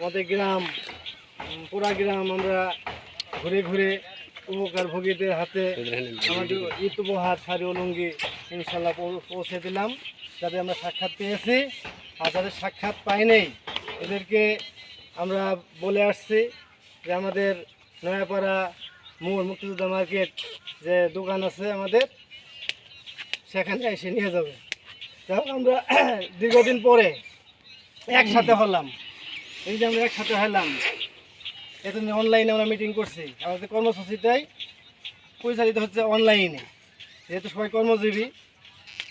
আমাদের গ্রাম পুরা গ্রাম আমরা ঘুরে ঘুরে উপকার ভোগীদের হাতে আমাদের ঈদ উপহার শাড়ি অলুঙ্গি ইনশাল্লাহ পৌঁছে দিলাম। যাদের আমরা সাক্ষাৎ পেয়েছি আর যাদের সাক্ষাৎ পাইনি এদেরকে আমরা বলে আসছি যে আমাদের নয়াপাড়া মোড় মুক্তিযোদ্ধা মার্কেট যে দোকান আছে আমাদের সেখানে এসে নিয়ে যাবে। তাহলে আমরা দীর্ঘদিন পরে একসাথে হলাম, এই যে আমরা একসাথে হলাম এজন্য অনলাইনে আমরা মিটিং করছি। আমাদের কর্মসূচিটাই পরিচালিত হচ্ছে অনলাইনে, যেহেতু সবাই কর্মজীবী।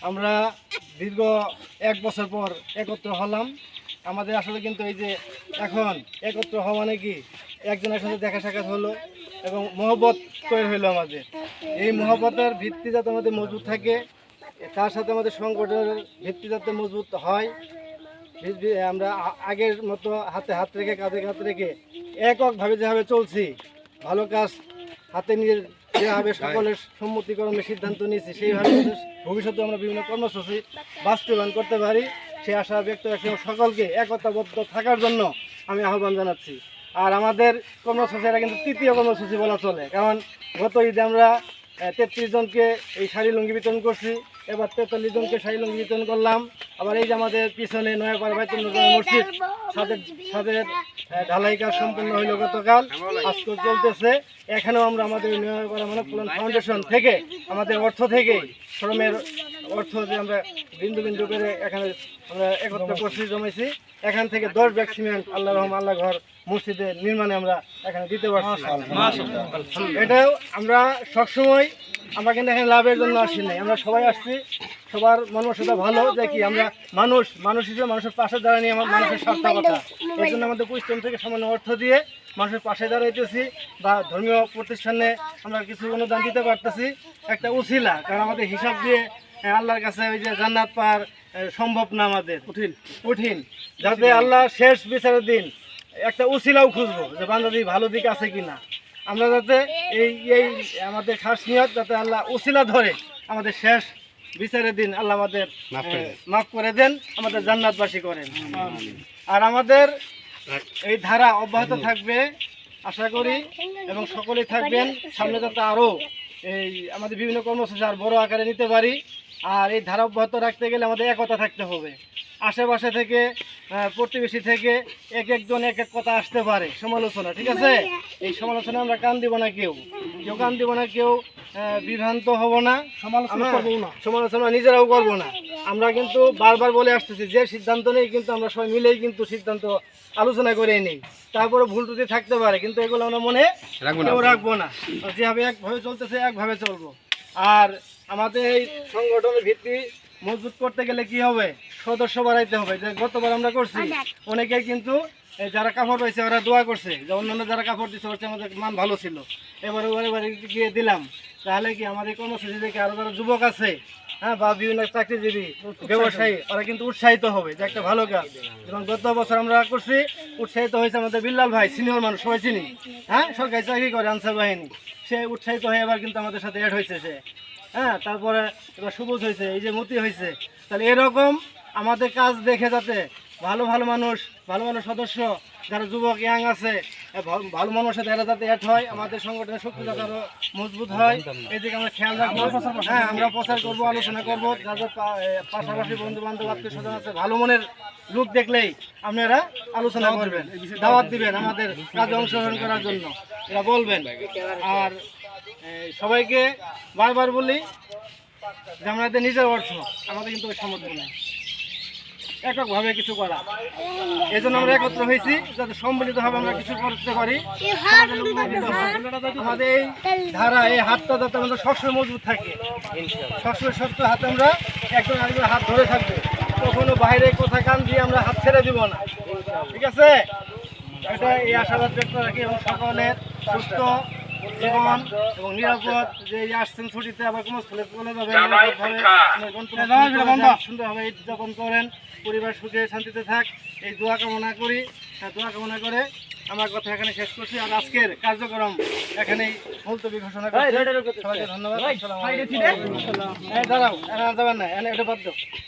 আমরা দীর্ঘ 1 বছর পর একত্র হলাম। আমাদের আসলে কিন্তু এই যে এখন একত্র হওয়া মানে কি একজনের সাথে দেখা সাক্ষাৎ হলো এবং মহব্বত তৈরি হলো আমাদের। এই মহব্বতের ভিত্তি যাতে আমাদের মজবুত থাকে, তার সাথে আমাদের সংগঠনের ভিত্তি যাতে মজবুত হয়, আমরা আগের মতো হাতে হাত রেখে কাঁধে কাঁধ রেখে এককভাবে যেভাবে চলছি, ভালো কাজ হাতে নিয়ে যেভাবে সকলের সম্মতিকরণের সিদ্ধান্ত নিয়েছি সেইভাবে ভবিষ্যতে আমরা বিভিন্ন কর্মসূচি বাস্তবায়ন করতে পারি সেই আশা ব্যক্ত রাখছি। সকলকে একতাবদ্ধ থাকার জন্য আমি আহ্বান জানাচ্ছি। আর আমাদের কর্মসূচিটা কিন্তু তৃতীয় কর্মসূচি বলা চলে, কারণ গত ঈদে আমরা 33 জনকে এই শাড়ি লুঙ্গি বিতরণ করছি, এবার 43 জনকে শাড়ি লুঙ্গি বিতরণ করলাম। আবার এই যে আমাদের পিছনে নয়াপাড়া বাইতুল মোকাররম মসজিদ ছাদের ঢালাই কাজ সম্পূর্ণ হইল গতকাল, আজকে চলতেছে। এখানেও আমরা আমাদের নয়াপাড়া মানব কল্যাণ ফাউন্ডেশন থেকে আমাদের অর্থ থেকে শ্রমের অর্থ যে আমরা বিন্দু বিন্দু করে এখানে আমরা একত্র করছি, জমাইছি। এখান থেকে 10 ব্যাগ সিমেন্ট আল্লাহ রহম আল্লাহ ঘর মসজিদের নির্মাণে আমরা এখানে দিতে পারছি। এটাও আমরা সবসময় আমরা কিন্তু এখানে লাভের জন্য আসি নাই, আমরা সবাই আসছি সবার মানসিকতা ভালো, যে কি আমরা মানুষ হিসেবে মানুষের পাশে দাঁড়ানি আমার মানুষের সার্থকতা। এই জন্য আমাদের কুইস্টন থেকে সামান্য অর্থ দিয়ে মানুষের পাশে দাঁড়াইতেছি বা ধর্মীয় প্রতিষ্ঠানে আমরা কিছু অনুদান দিতে পারতেছি। একটা উছিলা, কারণ আমাদের হিসাব দিয়ে আল্লাহর কাছে ওই যে জান্নাত পাওয়ার সম্ভব না, আমাদের কঠিন। যাতে আল্লাহ শেষ বিচারের দিন একটা উছিলাও খুঁজবো যে বান্দাদি ভালো দিক আছে কিনা, আমরা যাতে এই আমাদের খাস নিয়ত যাতে আল্লাহ উছিলা ধরে আমাদের শেষ বিচারের দিন আল্লাহ আমাদের মাফ করে দেন, আমাদের জান্নাতবাসী করেন। আর আমাদের এই ধারা অব্যাহত থাকবে আশা করি, এবং সকলেই থাকবেন। সামনে যাতে আরও এই আমাদের বিভিন্ন কর্মসূচি আর বড় আকারে নিতে পারি। আর এই ধারা অব্যাহত রাখতে গেলে আমাদের একতা থাকতে হবে। আশেপাশে থেকে প্রতিবেশী থেকে একজন এক কথা আসতে পারে সমালোচনা, ঠিক আছে? এই সমালোচনা আমরা কান দিব না, কেউ কান দিব না, কেউ বিভ্রান্ত হব না, সমালোচনা নিজেরাও করবো না। আমরা কিন্তু বারবার বলে আসতেছি যে সিদ্ধান্ত নেই কিন্তু আমরা সবাই মিলেই কিন্তু সিদ্ধান্ত আলোচনা করে নেই। তারপরে ভুল ত্রুটি থাকতে পারে, কিন্তু এগুলো আমরা মনে রাখবো না। যেভাবে একভাবে চলতেছে একভাবে চলবো। আর আমাদের এই সংগঠনের ভিত্তি মজবুত করতে গেলে কি হবে, সদস্য বাড়াইতে হবে। যে গতবার আমরা করছি, অনেকেই কিন্তু যারা কাপড় পাইছে ওরা দোয়া করছে যে অন্যান্য যারা কাপড় দিচ্ছে হচ্ছে আমাদের মান ভালো ছিল, এবারে ওবারে গিয়ে দিলাম। তাহলে কি আমাদের কর্মসূচি থেকে আরো যারা যুবক আছে, হ্যাঁ, বা বিভিন্ন চাকরিজীবী ব্যবসায়ী, ওরা কিন্তু উৎসাহিত হবে যে একটা ভালো কাজ। যেমন গত বছর আমরা করছি, উৎসাহিত হয়েছে আমাদের বিল্লাল ভাই, সিনিয়র মানুষ, সবাই চিনি, হ্যাঁ, সরকারি চাকরি করে আনসার বাহিনী। সে উৎসাহিত হয়ে এবার কিন্তু আমাদের সাথে অ্যাড হয়েছে সে, হ্যাঁ। তারপরে এবার সবুজ হয়েছে, এই যে মতি হয়েছে। তাহলে এরকম আমাদের কাজ দেখে যাতে ভালো মানুষ, ভালো সদস্য যারা যুবক ইয়াং আছে, ভালো মানুষের সাথে এরা যাতে অ্যাড হয়, আমাদের সংগঠনের শক্তি যাতে আরও মজবুত হয়, এদিকে আমরা খেয়াল রাখবো। হ্যাঁ, আমরা প্রচার করবো, আলোচনা করবো। যাদের পাশাপাশি বন্ধু বান্ধব আত্মীয় স্বজন আছে, ভালো মনের লোক দেখলেই আপনারা আলোচনা করবেন, দাওয়াত দিবেন আমাদের কাজে অংশগ্রহণ করার জন্য, এরা বলবেন। আর সবাইকে বারবার বলি যে আমাদের নিজের অর্থ আমাদের কিন্তু সামর্থ্য নেই এককভাবে কিছু করা। এই জন্য আমরা একত্র হয়েছি যাতে সম্মিলিতভাবে আমরা কিছু করতে পারি। আমাদের এই ধারা, এই হাতটা যাতে আমাদের সবসময় মজবুত থাকে, সবসময় শক্ত হাতে আমরা একজন আরেকজন হাত ধরে থাকবো। কখনো বাইরে কথা কান দিয়ে আমরা হাত ছেড়ে দিব না, ঠিক আছে? এটা এই আশাবাদ ব্যক্ত রাখি, এবং সকলের সুস্থ জীবন এবং নিরাপদ, যে আসছেন ছুটিতে আবার কোনো স্থলে চলে যাবেন, সুন্দরভাবে উদযাপন করেন, পরিবার সুখে শান্তিতে থাক, এই দোয়া কামনা করি। দোয়া কামনা করে আমার কথা এখানে শেষ করছি। আর আজকের কার্যক্রম এখানেই মুলতবি ঘোষণা করছি। সবাইকে ধন্যবাদ। দাঁড়াও, যাবেন না, এটা বাদ দাও।